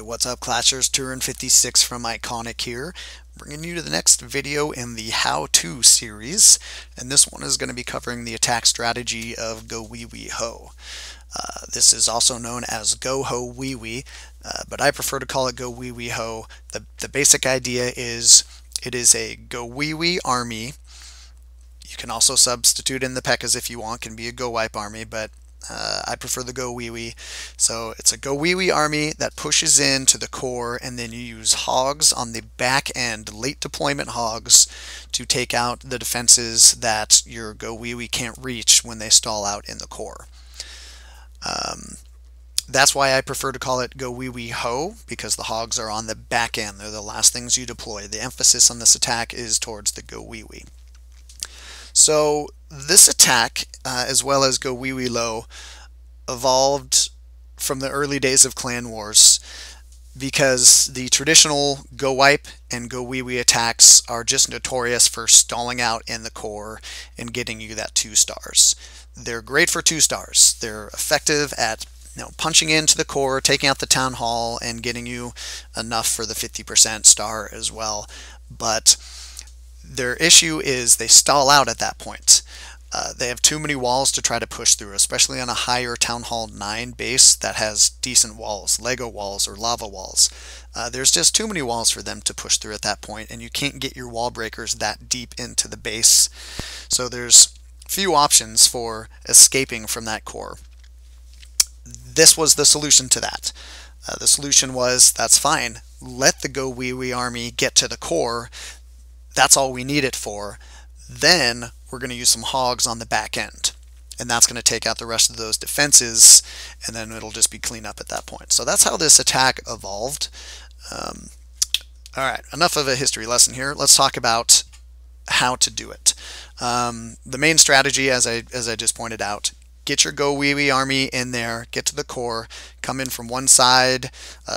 What's up, Clashers? Turin56 from iKonik here, bringing you to the next video in the how-to series, and this one is going to be covering the attack strategy of Gowiwiho. This is also known as gohowiwi, but I prefer to call it Gowiwiho. The basic idea is it is a gowiwi army. You can also substitute in the pekkas if you want, can be a gowipe army, but I prefer the gowiwi. So it's a gowiwi army that pushes into the core, and then you use hogs on the back end, late deployment hogs, to take out the defenses that your gowiwi can't reach when they stall out in the core. That's why I prefer to call it Gowiwiho, because the hogs are on the back end. They're the last things you deploy. The emphasis on this attack is towards the gowiwi. So this attack, as well as Gowiwiho, evolved from the early days of Clan Wars because the traditional gowipe and gowiwi attacks are just notorious for stalling out in the core and getting you that 2 stars. They're great for 2 stars. They're effective at punching into the core, taking out the town hall, and getting you enough for the 50% star as well. But their issue is they stall out at that point. They have too many walls to try to push through, especially on a higher Town Hall 9 base that has decent walls, Lego walls or lava walls. There's just too many walls for them to push through at that point, and you can't get your wall breakers that deep into the base. So there's few options for escaping from that core. This was the solution to that. The solution was, that's fine, let the gowiwi army get to the core. That's all we need it for. Then we're going to use some hogs on the back end, and that's going to take out the rest of those defenses, and then it'll just be clean up at that point. So that's how this attack evolved. Alright, enough of a history lesson here. Let's talk about how to do it. The main strategy, as I just pointed out, get your gowiwi army in there, get to the core, come in from one side,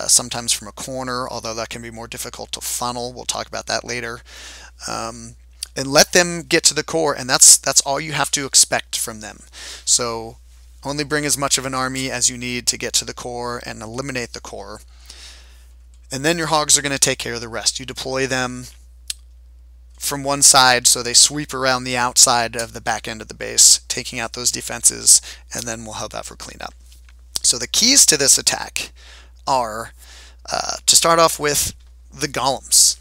sometimes from a corner, although that can be more difficult to funnel. We'll talk about that later. And let them get to the core, and that's all you have to expect from them. So only bring as much of an army as you need to get to the core and eliminate the core. And then your hogs are going to take care of the rest. You deploy them from one side, so they sweep around the outside of the back end of the base, taking out those defenses, and then we'll help out for cleanup. So the keys to this attack are, to start off with, the golems.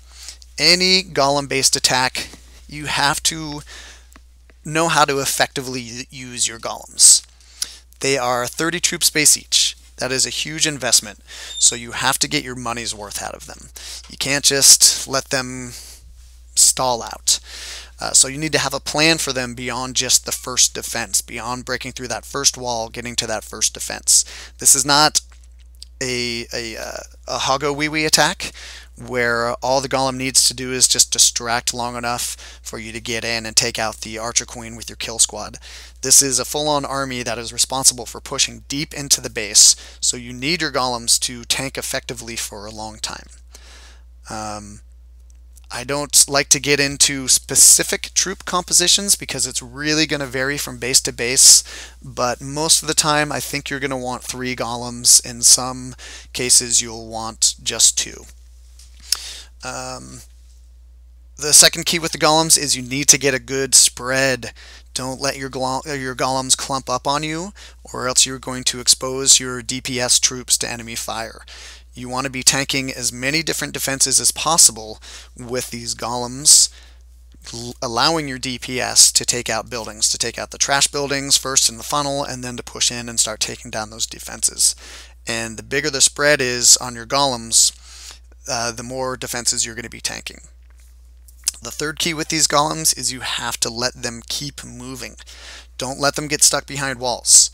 Any golem-based attack, you have to know how to effectively use your golems. They are 30 troop space each. That is a huge investment, so you have to get your money's worth out of them. You can't just let them stall out. So you need to have a plan for them beyond just the first defense, beyond breaking through that first wall, getting to that first defense. This is not a gowiwi attack where all the golem needs to do is just distract long enough for you to get in and take out the archer queen with your kill squad. This is a full-on army that is responsible for pushing deep into the base, so you need your golems to tank effectively for a long time. I don't like to get into specific troop compositions because it's really going to vary from base to base, but most of the time I think you're going to want 3 golems. In some cases you'll want just 2. The second key with the golems is you need to get a good spread. Don't let your golems clump up on you, or else you're going to expose your DPS troops to enemy fire. You want to be tanking as many different defenses as possible with these golems, allowing your DPS to take out buildings, to take out the trash buildings first in the funnel, and then to push in and start taking down those defenses. And the bigger the spread is on your golems, the more defenses you're going to be tanking. The third key with these golems is you have to let them keep moving. Don't let them get stuck behind walls.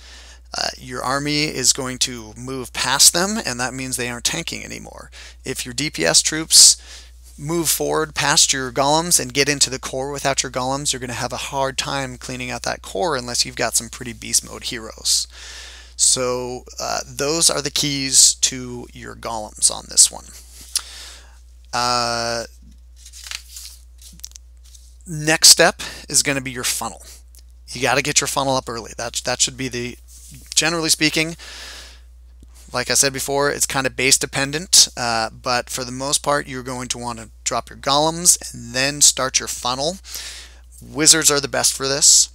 Your army is going to move past them, and that means they aren't tanking anymore. If your DPS troops move forward past your golems and get into the core without your golems, you're going to have a hard time cleaning out that core unless you've got some pretty beast mode heroes. So those are the keys to your golems on this one. Next step is going to be your funnel. You got to get your funnel up early. That should be the, generally speaking, like I said before, it's kind of base dependent, but for the most part, you're going to want to drop your golems and then start your funnel. Wizards are the best for this,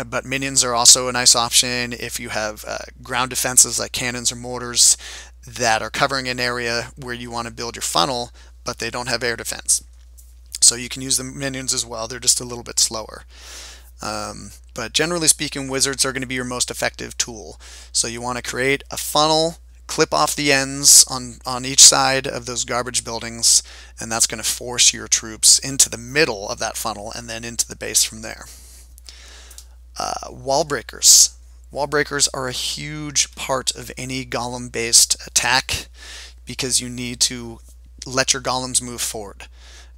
but minions are also a nice option if you have ground defenses like cannons or mortars that are covering an area where you want to build your funnel, but they don't have air defense. So you can use the minions as well. They're just a little bit slower. But generally speaking, wizards are going to be your most effective tool. So you want to create a funnel, clip off the ends on each side of those garbage buildings, and that's going to force your troops into the middle of that funnel and then into the base from there. Wall breakers. Wall breakers are a huge part of any golem-based attack because you need to let your golems move forward.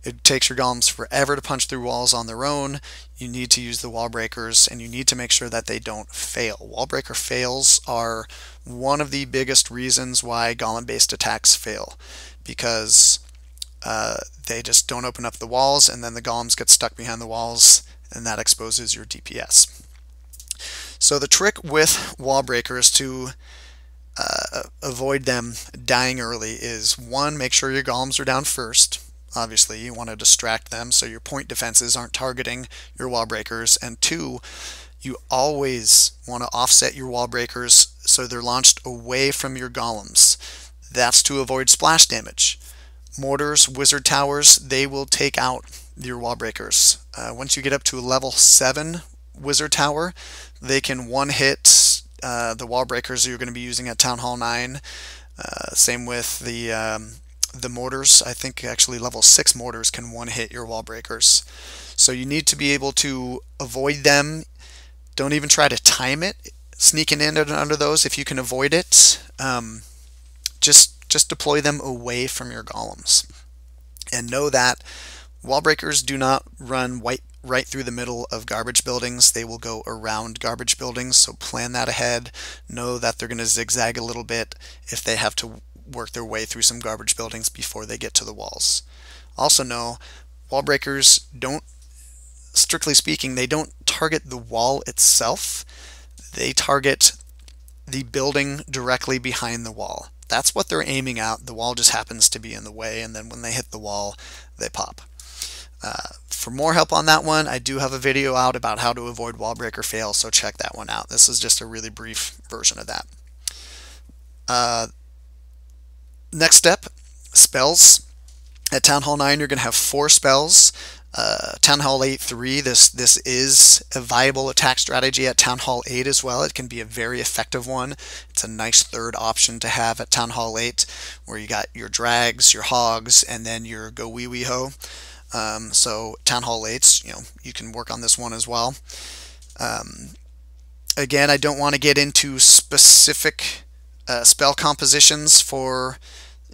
It takes your golems forever to punch through walls on their own. You need to use the wall breakers, and you need to make sure that they don't fail. Wall breaker fails are one of the biggest reasons why golem-based attacks fail, because they just don't open up the walls, and then the golems get stuck behind the walls, and that exposes your DPS. So the trick with wall breakers to avoid them dying early is, one, make sure your golems are down first. Obviously, you want to distract them so your point defenses aren't targeting your wall breakers. And two, you always want to offset your wall breakers so they're launched away from your golems. That's to avoid splash damage. Mortars, wizard towers, they will take out your wall breakers. Once you get up to a level 7 wizard tower, they can one-hit the wall breakers you're going to be using at Town Hall 9. Same with the mortars. I think actually level 6 mortars can one-hit your wall breakers. So you need to be able to avoid them. Don't even try to time it, sneaking in under those if you can avoid it. Just deploy them away from your golems. And know that wall breakers do not run right through the middle of garbage buildings. They will go around garbage buildings, so plan that ahead. Know that they're going to zigzag a little bit if they have to work their way through some garbage buildings before they get to the walls. Also know, wall breakers don't, strictly speaking, they don't target the wall itself. They target the building directly behind the wall. That's what they're aiming at. The wall just happens to be in the way, and then when they hit the wall, they pop. For more help on that one, I do have a video out about how to avoid wall breaker fail, so check that one out. This is just a really brief version of that. Next step, spells. At Town Hall 9, you're going to have 4 spells. Town Hall 8 3, this is a viable attack strategy at Town Hall 8 as well. It can be a very effective one. It's a nice third option to have at Town Hall 8, where you got your drags, your hogs, and then your Gowiwiho. So Town Hall 8s, you can work on this one as well. Again, I don't want to get into specific spell compositions for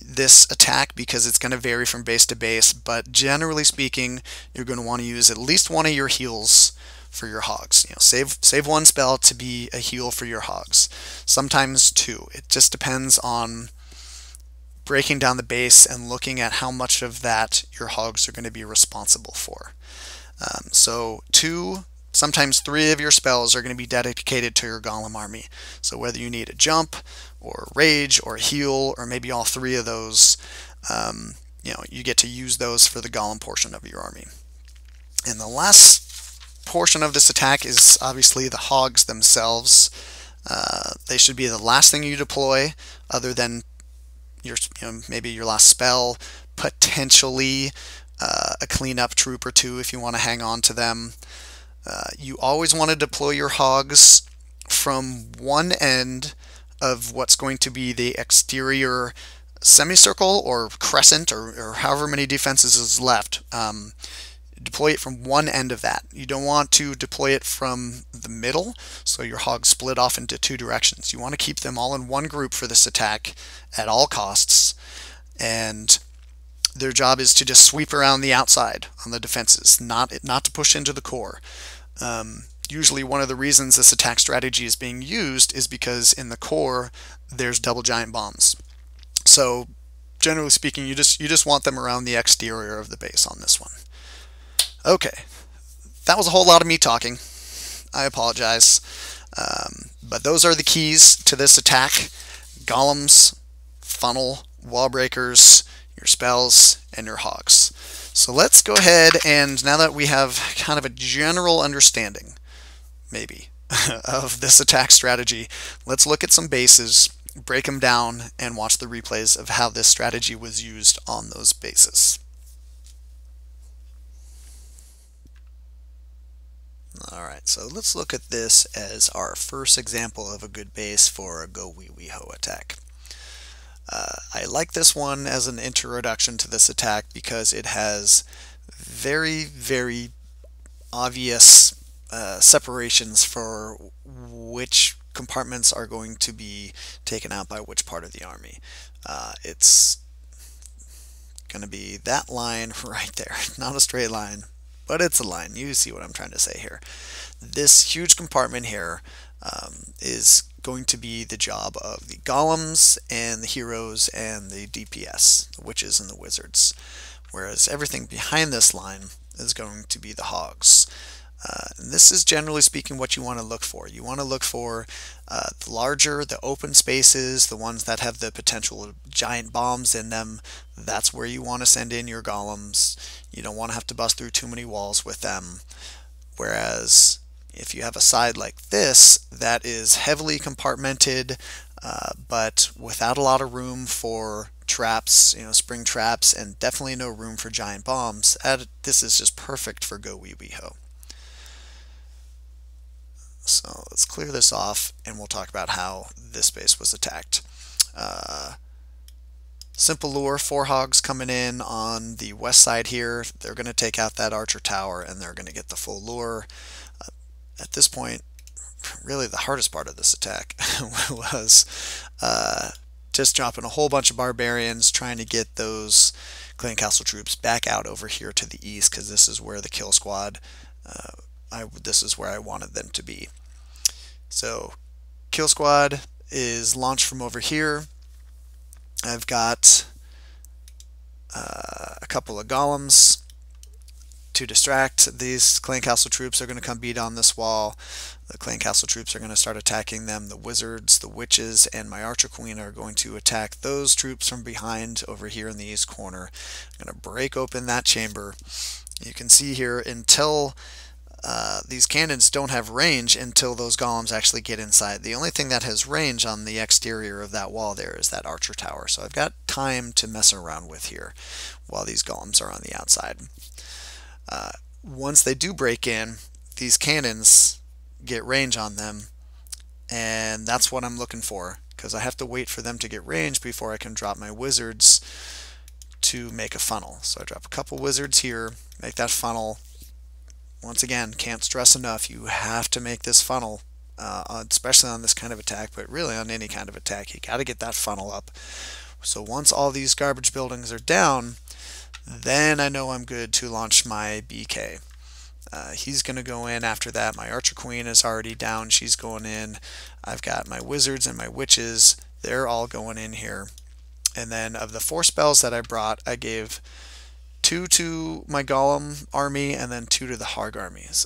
this attack because it's going to vary from base to base, but generally speaking, you're going to want to use at least one of your heals for your hogs. Save one spell to be a heal for your hogs. Sometimes 2. It just depends on breaking down the base and looking at how much of that your hogs are going to be responsible for. So 2, sometimes 3 of your spells are going to be dedicated to your golem army. So whether you need a jump or rage or heal or maybe all 3 of those, you get to use those for the golem portion of your army. And the last portion of this attack is obviously the hogs themselves. They should be the last thing you deploy, other than maybe your last spell, potentially a cleanup troop or 2 if you want to hang on to them. You always want to deploy your hogs from one end of what's going to be the exterior semicircle or crescent or however many defenses is left. Deploy it from one end of that. You don't want to deploy it from the middle, so your hogs split off into 2 directions. You want to keep them all in one group for this attack at all costs, and their job is to just sweep around the outside on the defenses, not to push into the core. Usually one of the reasons this attack strategy is being used is because in the core there's double giant bombs. So generally speaking, you just want them around the exterior of the base on this one. Okay, that was a whole lot of me talking. I apologize. But those are the keys to this attack. golems, funnel, wall breakers, your spells, and your hogs. So let's go ahead, and now that we have kind of a general understanding, maybe, of this attack strategy, let's look at some bases, break them down, and watch the replays of how this strategy was used on those bases. Alright, so let's look at this as our first example of a good base for a Gowiwiho attack. I like this one as an introduction to this attack because it has very, very obvious separations for which compartments are going to be taken out by which part of the army. It's going to be that line right there. Not a straight line, but it's a line. You see what I'm trying to say here. This huge compartment here is going to be the job of the golems and the heroes and the DPS, the witches and the wizards, whereas everything behind this line is going to be the hogs. And this is generally speaking what you want to look for. You want to look for the larger, the open spaces, the ones that have the potential of giant bombs in them. That's where you want to send in your golems. You don't want to have to bust through too many walls with them. Whereas if you have a side like this that is heavily compartmented, but without a lot of room for traps, spring traps, and definitely no room for giant bombs, this is just perfect for Gowiwiho. So let's clear this off, and we'll talk about how this base was attacked. Simple lure, 4 hogs coming in on the west side here. They're going to take out that archer tower, and they're going to get the full lure. At this point, really the hardest part of this attack was just dropping a whole bunch of barbarians, trying to get those clan castle troops back out over here to the east, because this is where the kill squad, this is where I wanted them to be. So kill squad is launched from over here. I've got a couple of golems to distract. These clan castle troops are going to come beat on this wall. The clan castle troops are going to start attacking them. The wizards, the witches, and my archer queen are going to attack those troops from behind over here in the east corner. I'm going to break open that chamber. You can see here, until these cannons don't have range until those golems actually get inside. The only thing that has range on the exterior of that wall there is that archer tower. So I've got time to mess around with here while these golems are on the outside. Once they do break in, these cannons get range on them, and that's what I'm looking for, because I have to wait for them to get range before I can drop my wizards to make a funnel. So I drop a couple wizards here, make that funnel. Once again, can't stress enough, you have to make this funnel, especially on this kind of attack, but really on any kind of attack, you got to get that funnel up. So once all these garbage buildings are down, then I know I'm good to launch my BK. He's going to go in after that. My archer queen is already down. She's going in. I've got my wizards and my witches. They're all going in here. And then of the 4 spells that I brought, I gave 2 to my golem army and then 2 to the hog armies.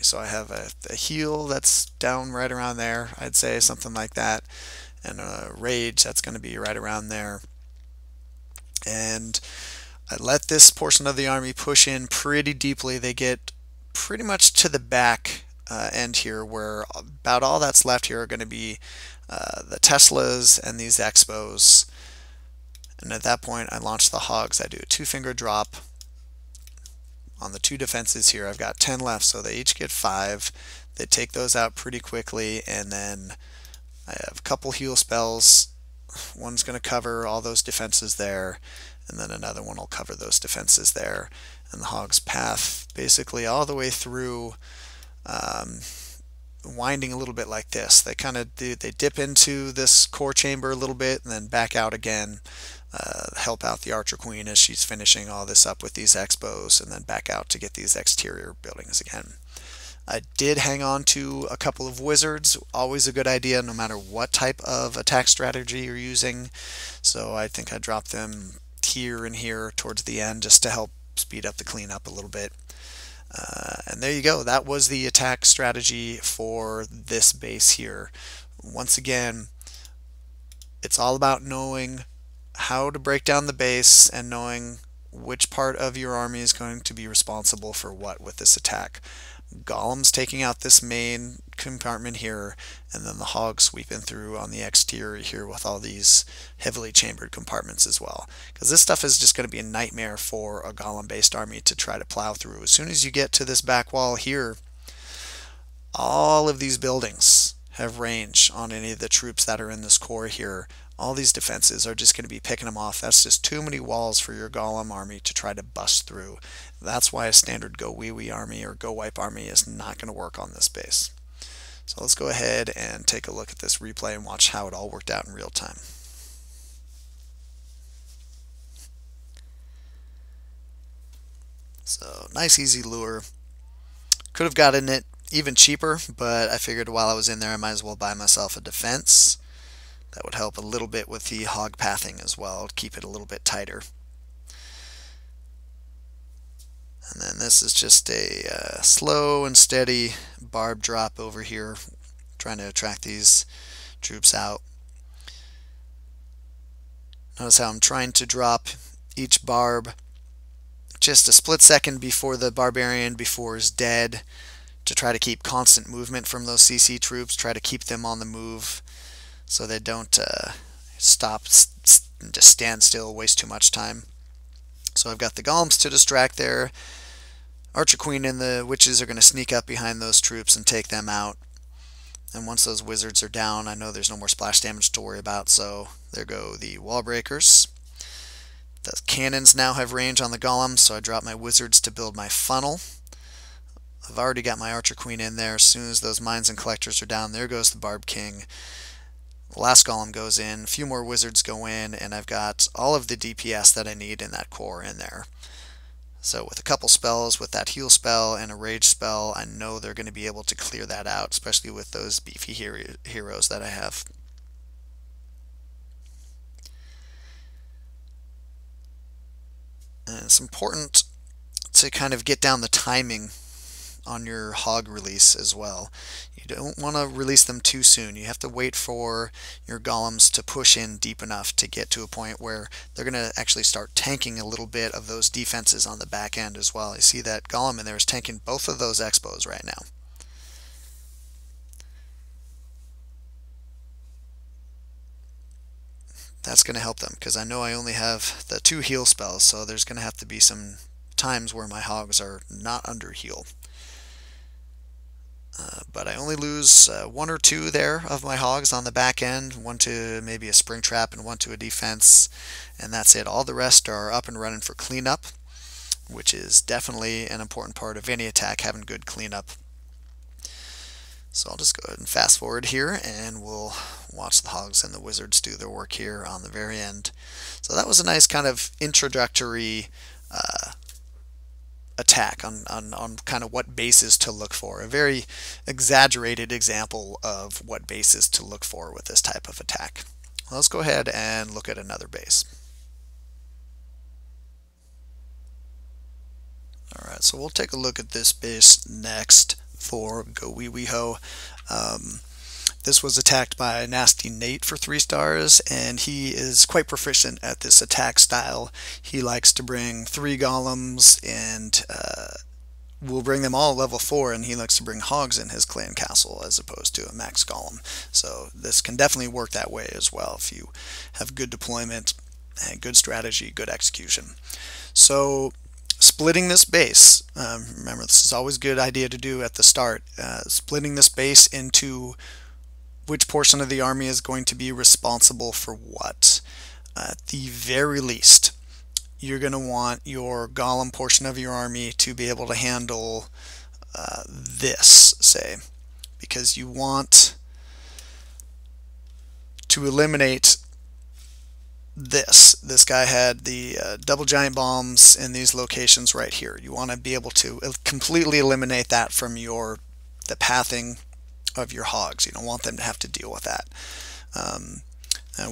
So I have a heal that's down right around there, I'd say, something like that. And a rage that's going to be right around there. And I let this portion of the army push in pretty deeply. They get pretty much to the back end here, where about all that's left here are going to be the Teslas and these Expos. And at that point, I launch the hogs. I do a 2-finger drop on the 2 defenses here. I've got 10 left, so they each get 5. They take those out pretty quickly, and then I have a couple heal spells. One's going to cover all those defenses there, and then another one will cover those defenses there. And the hog's path basically all the way through, winding a little bit like this. They kind of they dip into this core chamber a little bit and then back out again, help out the archer queen as she's finishing all this up with these expos, and then back out to get these exterior buildings again. I did hang on to a couple of wizards, always a good idea no matter what type of attack strategy you're using. So I think I dropped them here and here towards the end just to help speed up the cleanup a little bit. And there you go. That was the attack strategy for this base here. Once again, It's all about knowing how to break down the base and knowing which part of your army is going to be responsible for what with this attack. Golems taking out this main compartment here, and then the hogs sweeping through on the exterior here with all these heavily chambered compartments as well. Because this stuff is just going to be a nightmare for a golem-based army to try to plow through. As soon as you get to this back wall here, all of these buildings have range on any of the troops that are in this core here. All these defenses are just going to be picking them off. That's just too many walls for your golem army to try to bust through. That's why a standard gowiwi army or gowipe army is not going to work on this base. So let's go ahead and take a look at this replay and watch how it all worked out in real time. So nice easy lure. Could have gotten it even cheaper, but I figured while I was in there I might as well buy myself a defense. That would help a little bit with the hog pathing as well, keep it a little bit tighter. And then this is just a slow and steady barb drop over here, trying to attract these troops out. Notice how I'm trying to drop each barb just a split second before the barbarian is dead, to try to keep constant movement from those CC troops, try to keep them on the move so they don't stop, just stand still, waste too much time. So I've got the golems to distract there. Archer Queen and the witches are going to sneak up behind those troops and take them out. And once those wizards are down, I know there's no more splash damage to worry about, so there go the wall breakers. The cannons now have range on the golems, so I drop my wizards to build my funnel. I've already got my Archer Queen in there. As soon as those mines and collectors are down, there goes the Barb King. The last golem goes in, a few more wizards go in, and I've got all of the DPS that I need in that core in there. So with a couple spells, with that heal spell and a rage spell, I know they're going to be able to clear that out, especially with those beefy heroes that I have. And it's important to kind of get down the timing on your hog release as well. You don't want to release them too soon. You have to wait for your golems to push in deep enough to get to a point where they're going to actually start tanking a little bit of those defenses on the back end as well. You see that golem in there is tanking both of those expos right now. That's going to help them because I know I only have the 2 heal spells, so there's going to have to be some times where my hogs are not under heal. But I only lose 1 or 2 there of my hogs on the back end, 1 to maybe a spring trap and 1 to a defense, and that's it. All the rest are up and running for cleanup, which is definitely an important part of any attack, having good cleanup. So I'll just go ahead and fast forward here and we'll watch the hogs and the wizards do their work here on the very end. So that was a nice kind of introductory attack on kind of what bases to look for. A very exaggerated example of what bases to look for with this type of attack. Well, let's go ahead and look at another base. Alright, so we'll take a look at this base next for Gowiwiho. This was attacked by Nasty Nate for 3 stars, and he is quite proficient at this attack style. He likes to bring 3 golems, and will bring them all level 4, and he likes to bring hogs in his clan castle as opposed to a max golem. So this can definitely work that way as well if you have good deployment, and good strategy, good execution. So splitting this base, remember this is always a good idea to do at the start, splitting this base into which portion of the army is going to be responsible for what. At the very least, you're going to want your golem portion of your army to be able to handle this, say, because you want to eliminate this. This guy had the double giant bombs in these locations right here. You want to be able to completely eliminate that from the pathing of your hogs. You don't want them to have to deal with that.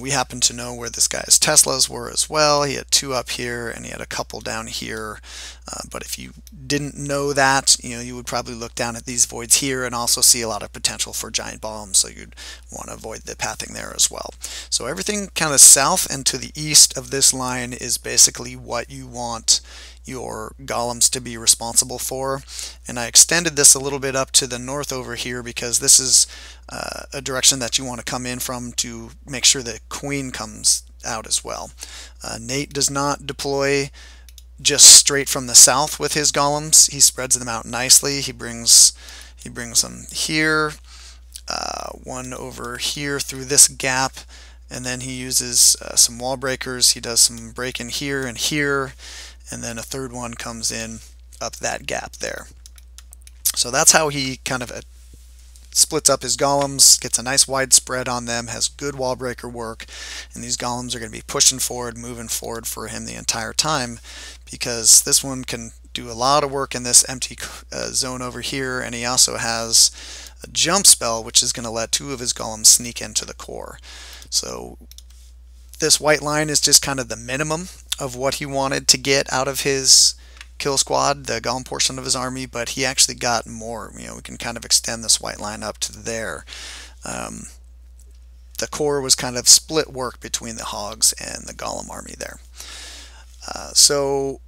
We happen to know where this guy's Teslas were as well. He had 2 up here and he had a couple down here. But if you didn't know that, you would probably look down at these voids here and also see a lot of potential for giant bombs. So you'd want to avoid the pathing there as well. So everything kind of south and to the east of this line is basically what you want your golems to be responsible for. And I extended this a little bit up to the north over here because this is a direction that you want to come in from to make sure the queen comes out as well. Nate does not deploy just straight from the south with his golems. He spreads them out nicely. He brings them here, one over here through this gap, and then he uses some wall breakers. He does some break in here and here, and then a third one comes in up that gap there. So that's how he kind of splits up his golems, gets a nice wide spread on them, has good wall breaker work, and these golems are going to be pushing forward, moving forward for him the entire time, because this one can do a lot of work in this empty zone over here, and he also has a jump spell which is going to let 2 of his golems sneak into the core. So this white line is just kind of the minimum of what he wanted to get out of his kill squad, the golem portion of his army, but he actually got more. We can kind of extend this white line up to there. The core was kind of split work between the hogs and the golem army there. So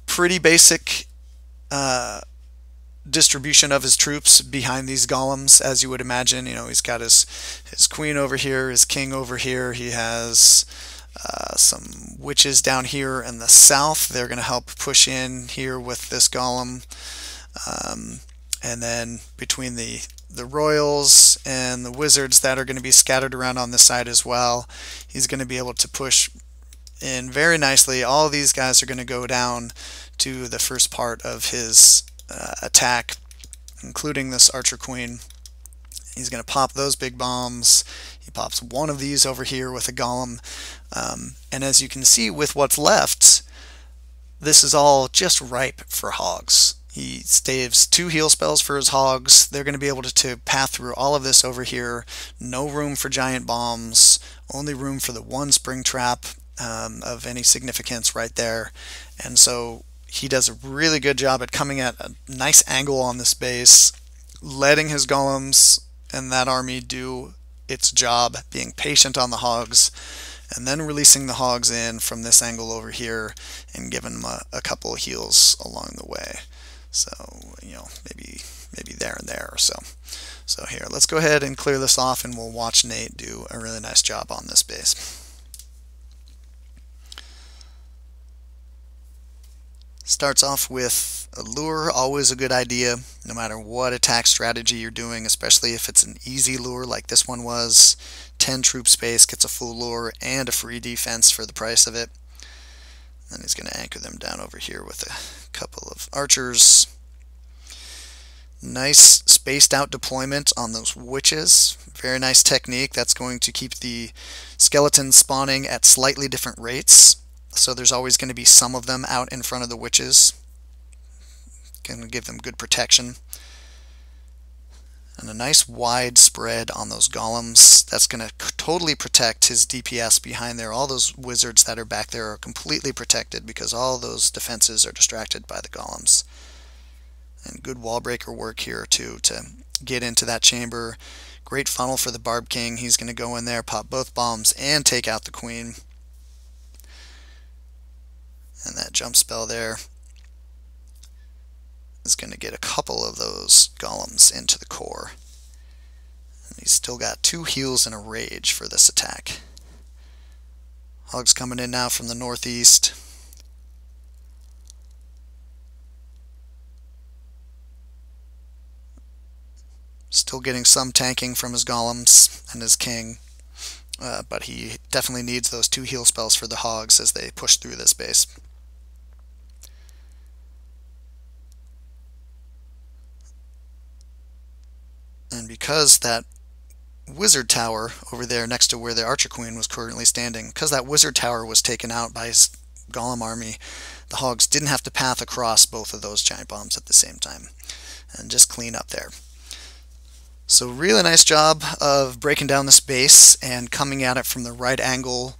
pretty basic distribution of his troops behind these golems, as you would imagine. He's got his queen over here, his king over here. He has some witches down here in the south. They're going to help push in here with this golem. And then between the royals and the wizards that are going to be scattered around on this side as well, he's going to be able to push in very nicely. All these guys are going to go down to the first part of his attack, including this archer queen. He's going to pop those big bombs. He pops one of these over here with a golem. And as you can see with what's left, this is all just ripe for hogs. He staves 2 heal spells for his hogs. They're going to be able to path through all of this over here. No room for giant bombs. Only room for the 1 spring trap of any significance right there. And so he does a really good job at coming at a nice angle on this base, letting his golems and that army do its job, being patient on the hogs, and then releasing the hogs in from this angle over here and giving them a couple of heals along the way. So, maybe there and there or so. So here, let's go ahead and clear this off, and we'll watch Nate do a really nice job on this base. Starts off with a lure, always a good idea, no matter what attack strategy you're doing, especially if it's an easy lure like this one was. 10 troop space, gets a full lure and a free defense for the price of it. Then he's going to anchor them down over here with a couple of archers. Nice spaced out deployment on those witches. Very nice technique. That's going to keep the skeletons spawning at slightly different rates. So there's always going to be some of them out in front of the witches. Going to give them good protection. And a nice wide spread on those golems. That's going to totally protect his DPS behind there. All those wizards that are back there are completely protected because all those defenses are distracted by the golems. And good wall breaker work here too to get into that chamber. Great funnel for the Barb King. He's going to go in there, pop both bombs, and take out the queen. And that jump spell there is going to get a couple of those golems into the core. And he's still got 2 heals and a rage for this attack. Hogs coming in now from the northeast. Still getting some tanking from his golems and his king. But he definitely needs those 2 heal spells for the hogs as they push through this base. And because that wizard tower over there next to where the archer queen was currently standing, because that wizard tower was taken out by his golem army, the hogs didn't have to path across both of those giant bombs at the same time. And just clean up there. So really nice job of breaking down this base and coming at it from the right angle,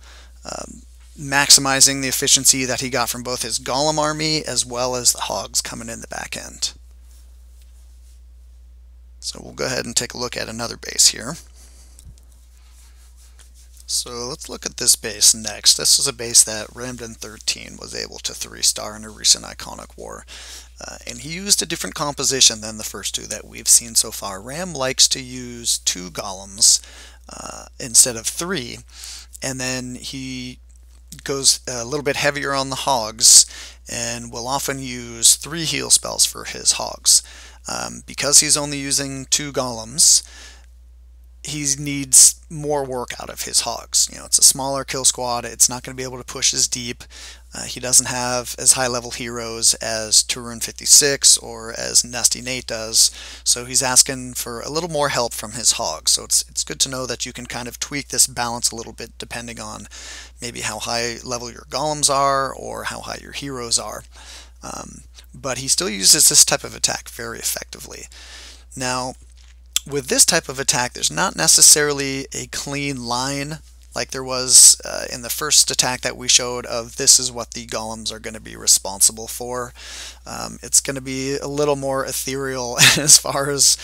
maximizing the efficiency that he got from both his golem army as well as the hogs coming in the back end. So we'll go ahead and take a look at another base here. So let's look at this base next. This is a base that Ramden 13 was able to 3-star in a recent iKonik war. And he used a different composition than the first two that we've seen so far. Ram likes to use 2 golems instead of 3, and then he goes a little bit heavier on the hogs and will often use 3 heal spells for his hogs. Because he's only using 2 golems, he needs more work out of his hogs. You know, it's a smaller kill squad. It's not going to be able to push as deep. He doesn't have as high level heroes as Turun 56 or as Nasty Nate does. So he's asking for a little more help from his hogs. So it's good to know that you can kind of tweak this balance a little bit depending on maybe how high level your golems are or how high your heroes are. But he still uses this type of attack very effectively. Now, with this type of attack, there's not necessarily a clean line like there was in the first attack that we showed of this is what the golems are going to be responsible for. It's going to be a little more ethereal as far as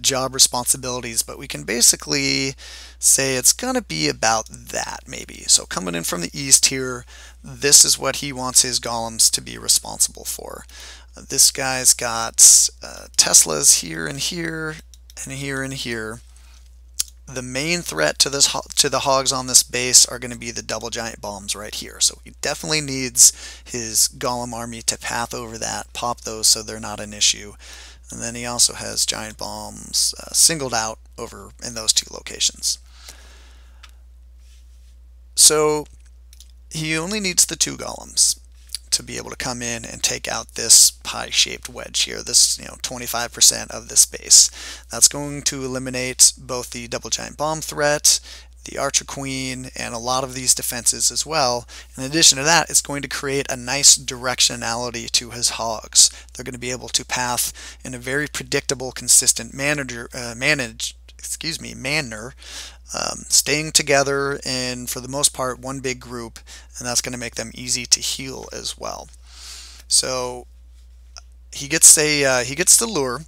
job responsibilities, but we can basically say it's going to be about that maybe. So coming in from the east here, this is what he wants his golems to be responsible for. This guy's got Teslas here and here, and here and here. The main threat to the hogs on this base are going to be the double giant bombs right here. So he definitely needs his golem army to path over that, pop those so they're not an issue. And then he also has giant bombs singled out over in those 2 locations. So he only needs the 2 golems to be able to come in and take out this pie-shaped wedge here, this 25% of this base. That's going to eliminate both the double giant bomb threat, the archer queen, and a lot of these defenses as well. In addition to that, it's going to create a nice directionality to his hogs. They're going to be able to path in a very predictable, consistent manner, staying together and for the most part one big group, and that's going to make them easy to heal as well. So he gets the lure.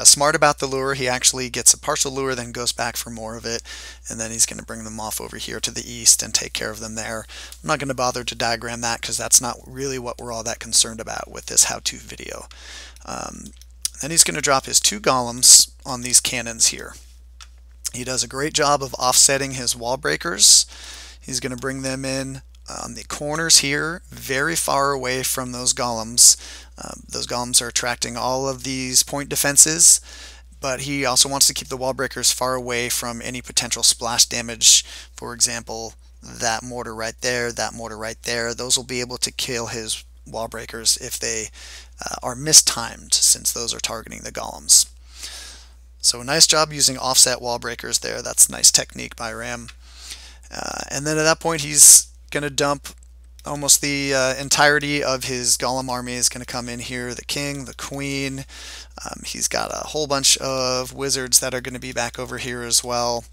Smart about the lure, he actually gets a partial lure, then goes back for more of it, and then he's going to bring them off over here to the east and take care of them there. I'm not going to bother to diagram that because that's not really what we're all that concerned about with this how-to video. Then he's going to drop his 2 golems on these cannons here. He does a great job of offsetting his wall breakers. He's going to bring them in on the corners here, very far away from those golems. Those golems are attracting all of these point defenses, but he also wants to keep the wall breakers far away from any potential splash damage. For example, that mortar right there, that mortar right there. Those will be able to kill his wall breakers if they are mistimed, since those are targeting the golems. So a nice job using offset wall breakers there. That's a nice technique by Ram. And then at that point he's going to dump almost the entirety of his golem army is going to come in here. The king, the queen. He's got a whole bunch of wizards that are going to be back over here as well.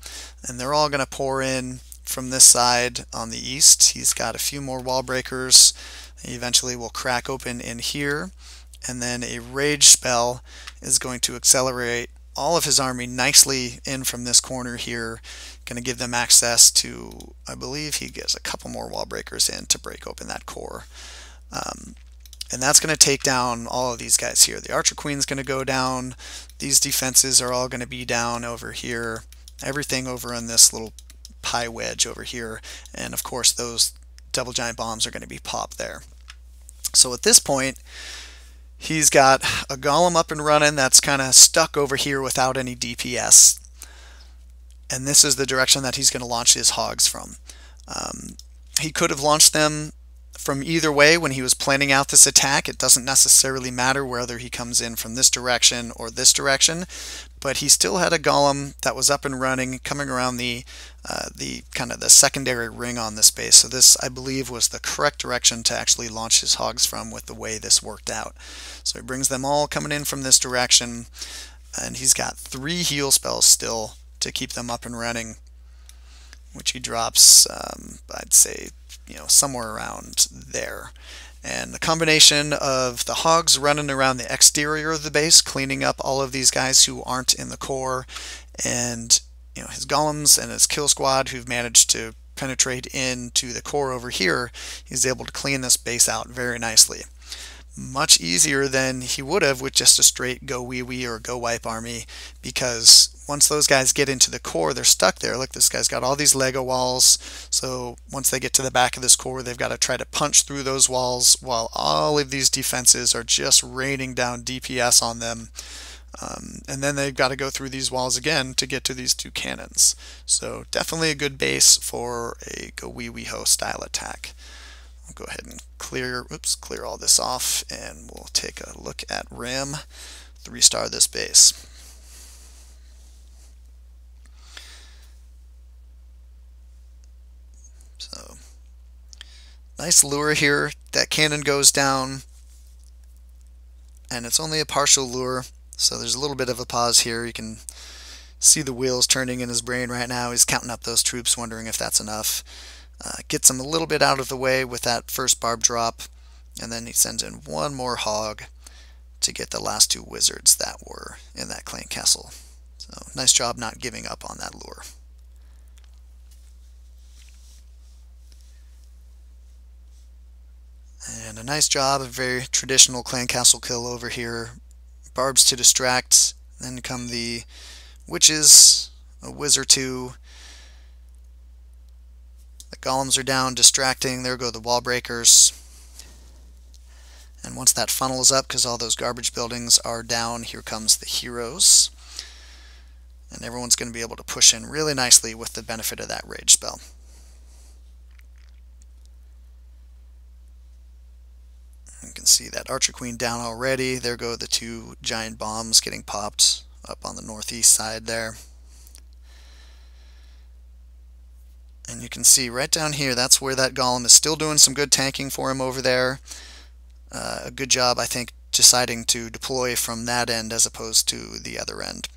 And they're all going to pour in from this side on the east. He's got a few more wall breakers. He eventually will crack open in here. And then a rage spell is going to accelerate all of his army nicely in from this corner here. Going to give them access to, I believe he gets a couple more wall breakers in to break open that core. And that's going to take down all of these guys here. The archer queen's going to go down. These defenses are all going to be down over here. Everything over in this little pie wedge over here. And of course those double giant bombs are going to be popped there. So at this point, he's got a golem up and running that's kind of stuck over here without any DPS. And this is the direction that he's going to launch his hogs from. He could have launched them from either way when he was planning out this attack. It doesn't necessarily matter whether he comes in from this direction or this direction, but he still had a golem that was up and running, coming around the kind of the secondary ring on this base. So this, I believe, was the correct direction to actually launch his hogs from with the way this worked out. So he brings them all coming in from this direction. and he's got 3 heal spells still to keep them up and running, which he drops, I'd say, somewhere around there. And the combination of the hogs running around the exterior of the base, cleaning up all of these guys who aren't in the core, and his golems and his kill squad who've managed to penetrate into the core over here, he's able to clean this base out very nicely. Much easier than he would have with just a straight gowiwi or gowipe army, because once those guys get into the core, they're stuck there. Look, this guy's got all these Lego walls, so once they get to the back of this core, they've got to try to punch through those walls while all of these defenses are just raining down DPS on them. And then they've got to go through these walls again to get to these 2 cannons. So definitely a good base for a Gowiwiho style attack. I'll go ahead and clear all this off, and we'll take a look at Ram 3-star this base. So nice lure here. That cannon goes down, and it's only a partial lure, so there's a little bit of a pause here. You can see the wheels turning in his brain right now. He's counting up those troops, wondering if that's enough. Gets him a little bit out of the way with that first barb drop, and then he sends in 1 more hog to get the last 2 wizards that were in that clan castle. So nice job not giving up on that lure. And a nice job, a very traditional clan castle kill over here. Barbs to distract, then come the witches, a whiz or 2. The golems are down, distracting. There go the wall breakers. And once that funnel is up, because all those garbage buildings are down, here comes the heroes. And everyone's going to be able to push in really nicely with the benefit of that rage spell. You can see that Archer Queen down already. There go the 2 giant bombs getting popped up on the northeast side there. And you can see right down here, that's where that golem is still doing some good tanking for him over there. A good job, I think, deciding to deploy from that end as opposed to the other end.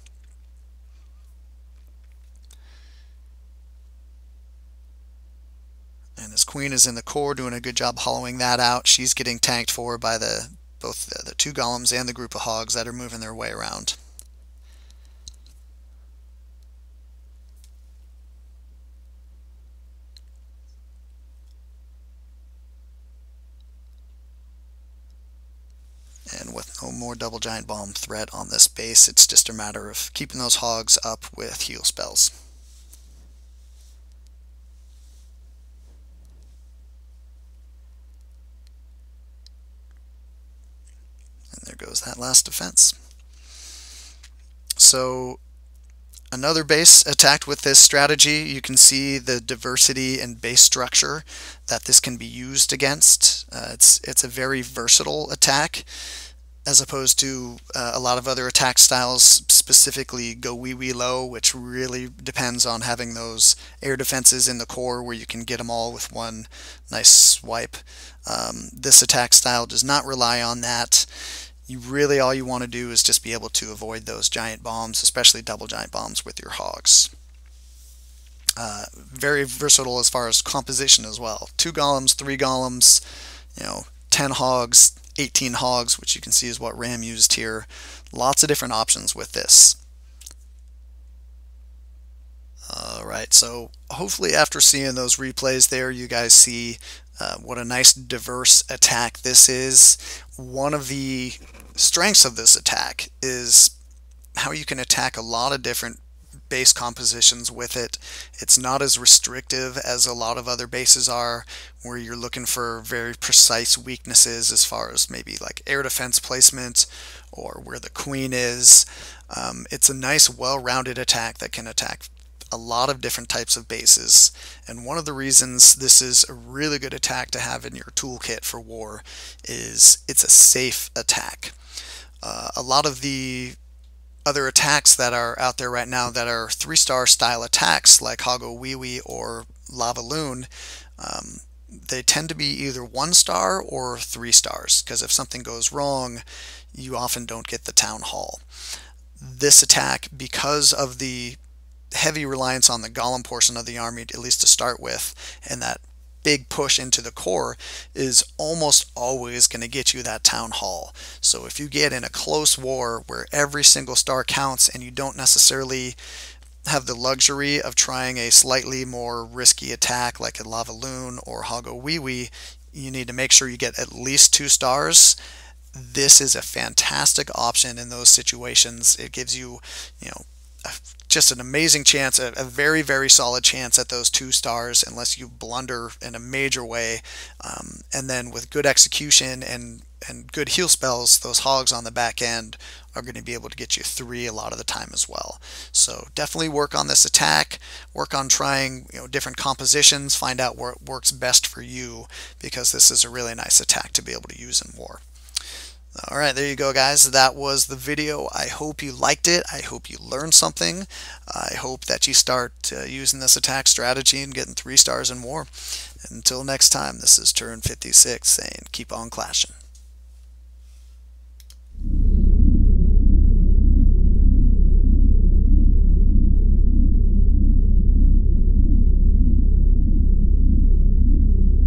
And his queen is in the core, doing a good job hollowing that out. She's getting tanked for by both the 2 golems and the group of hogs that are moving their way around. And with no more double giant bomb threat on this base, it's just a matter of keeping those hogs up with heal spells. And there goes that last defense. So another base attacked with this strategy. You can see the diversity and base structure that this can be used against. It's a very versatile attack, as opposed to a lot of other attack styles, specifically Gowiwiho, which really depends on having those air defenses in the core where you can get them all with one nice swipe. This attack style does not rely on that. Really all you want to do is just be able to avoid those giant bombs, especially double giant bombs with your hogs. Very versatile as far as composition as well. 2 golems, 3 golems, 10 hogs, 18 hogs, which you can see is what Ram used here. Lots of different options with this. Alright, so hopefully after seeing those replays there, you guys see what a nice diverse attack this is. One of the strengths of this attack is how you can attack a lot of different base compositions with it. It's not as restrictive as a lot of other bases are, where you're looking for very precise weaknesses as far as maybe like air defense placement or where the queen is. It's a nice well-rounded attack that can attack a lot of different types of bases, and one of the reasons this is a really good attack to have in your toolkit for war is it's a safe attack. A lot of the other attacks that are out there right now that are 3-star style attacks like Gowiwi or Lava Loon, they tend to be either 1-star or 3 stars, because if something goes wrong, you often don't get the town hall. this attack, because of the heavy reliance on the golem portion of the army, at least to start with, and that big push into the core, is almost always going to get you that town hall. So if you get in a close war where every single star counts and you don't necessarily have the luxury of trying a slightly more risky attack like a lava loon or gowiwi, you need to make sure you get at least 2 stars. This is a fantastic option in those situations. It gives you, just an amazing chance, a very, very solid chance at those 2 stars, unless you blunder in a major way. And then with good execution and good heal spells, those hogs on the back end are going to be able to get you 3 a lot of the time as well. So definitely work on this attack, work on trying different compositions, find out where it works best for you, because this is a really nice attack to be able to use in war. Alright, there you go, guys. That was the video. I hope you liked it. I hope you learned something. I hope that you start using this attack strategy and getting 3 stars in war. Until next time, this is Turn 56 saying keep on clashing.